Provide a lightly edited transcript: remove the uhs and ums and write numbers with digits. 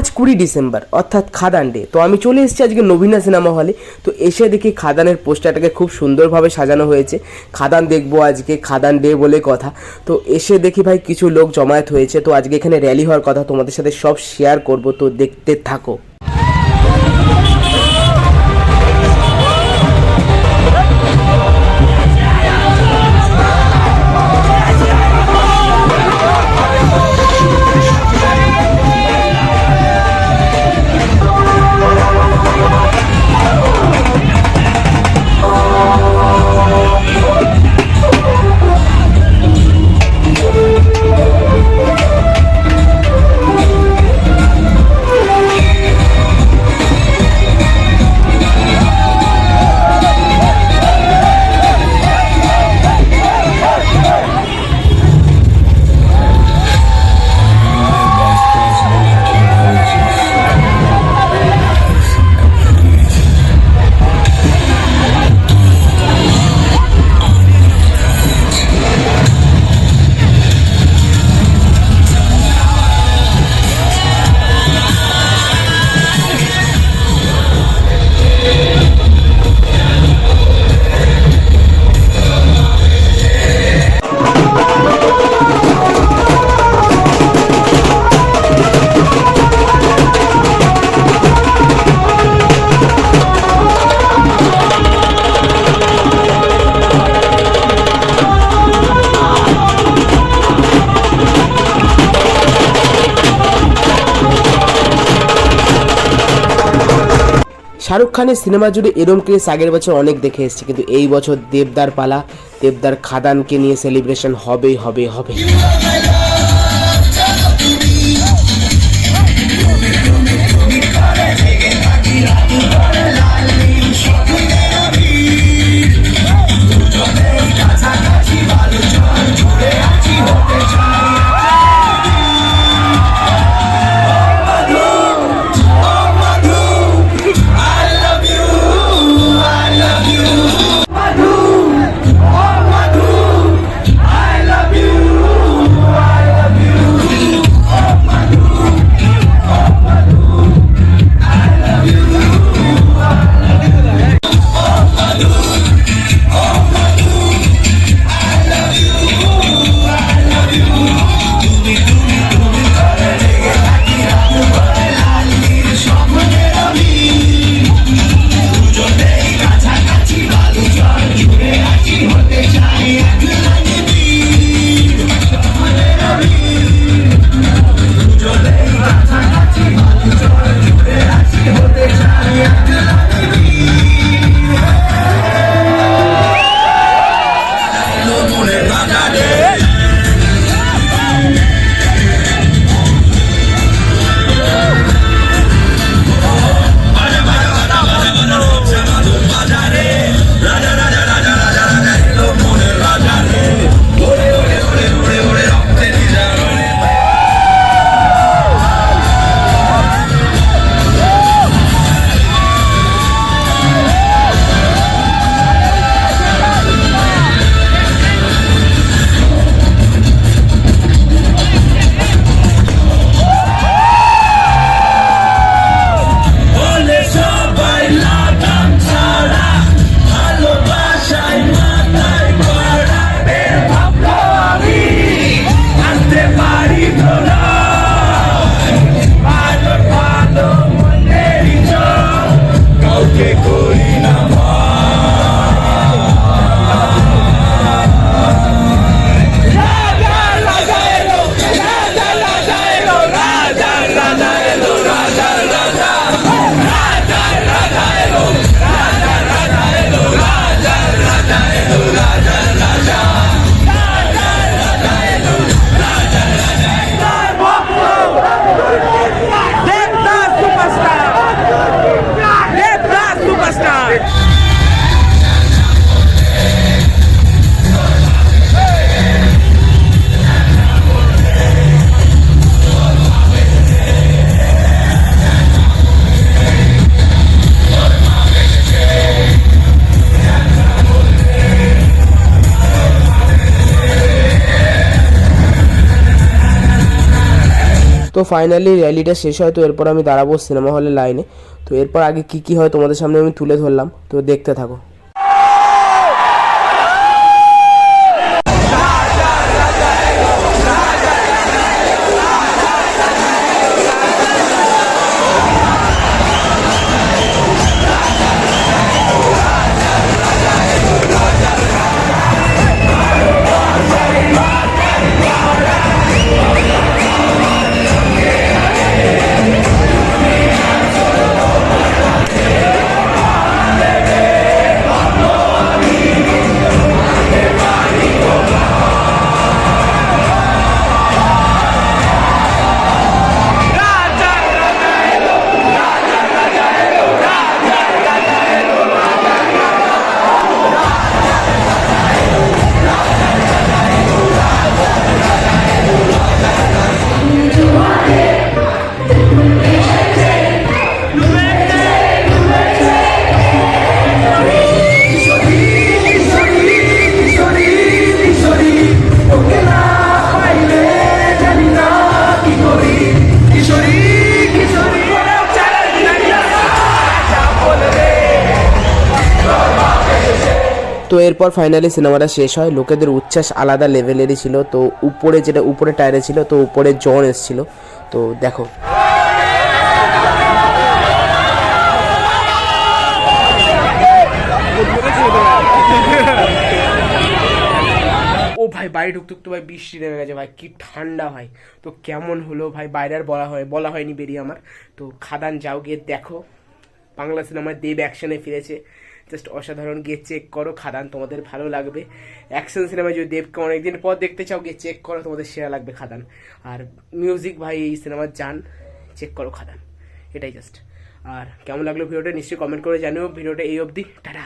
আজ 20 ডিসেম্বর অর্থাৎ খাদান ডে। তো আমি চলে এসেছি আজকে নবীনা সিনেমা হলে। তো এসে দেখি খাদানের পোস্টারটাকে খুব সুন্দরভাবে সাজানো হয়েছে। খাদান দেখবো আজকে, খাদান ডে বলে কথা। তো এসে দেখি ভাই কিছু লোক জমায়েত হয়েছে। তো আজকে এখানে র্যালি হওয়ার কথা, তোমাদের সাথে সব শেয়ার করব, তো দেখতে থাকো। শাহরুখ খানের সিনেমা জুড়ে এরম ক্রেজ আগের বছর অনেক দেখে এসেছি, কিন্তু এই বছর দেবদার পালা। দেবদার খাদানকে নিয়ে সেলিব্রেশন হবেই হবে হবে। ফাইনালি র্যালিটা শেষ হয়, তো এরপর আমি দাঁড়াবো সিনেমা হলের লাইনে। তো এরপর আগে কী কী হয় তোমাদের সামনে আমি তুলে ধরলাম, তো দেখতে থাকো। তো এরপর ফাইনালি সিনেমাটা শেষ হয়। লোকেদের উচ্ছ্বাস আলাদা লেভেলেরই ছিল। তো উপরে যেটা উপরে টায়ারে ছিল, তো উপরে জন এসেছিল, তো দেখো। ও ভাই বাইরে ঢুকতে তো ভাই বৃষ্টি নেমে গেছে ভাই, কি ঠান্ডা ভাই। তো কেমন হলো ভাই বাইরে আর বলা হয়নি বেরিয়ে আমার। তো খাদান যাও গিয়ে দেখো, বাংলা সিনেমায় দেব অ্যাকশনে ফিরেছে, জাস্ট অসাধারণ। গিয়ে চেক করো খাদান, তোমাদের ভালো লাগবে। অ্যাকশন সিনেমায় যদি দেবকে অনেকদিন পর দেখতে চাও গিয়ে চেক করো, তোমাদের সেরা লাগবে খাদান। আর মিউজিক ভাই এই সিনেমার জান, চেক করো খাদান, এটাই জাস্ট। আর কেমন লাগলো ভিডিওটা নিশ্চয়ই কমেন্ট করে জানিও। ভিডিওটা এই অবধি, টাটা।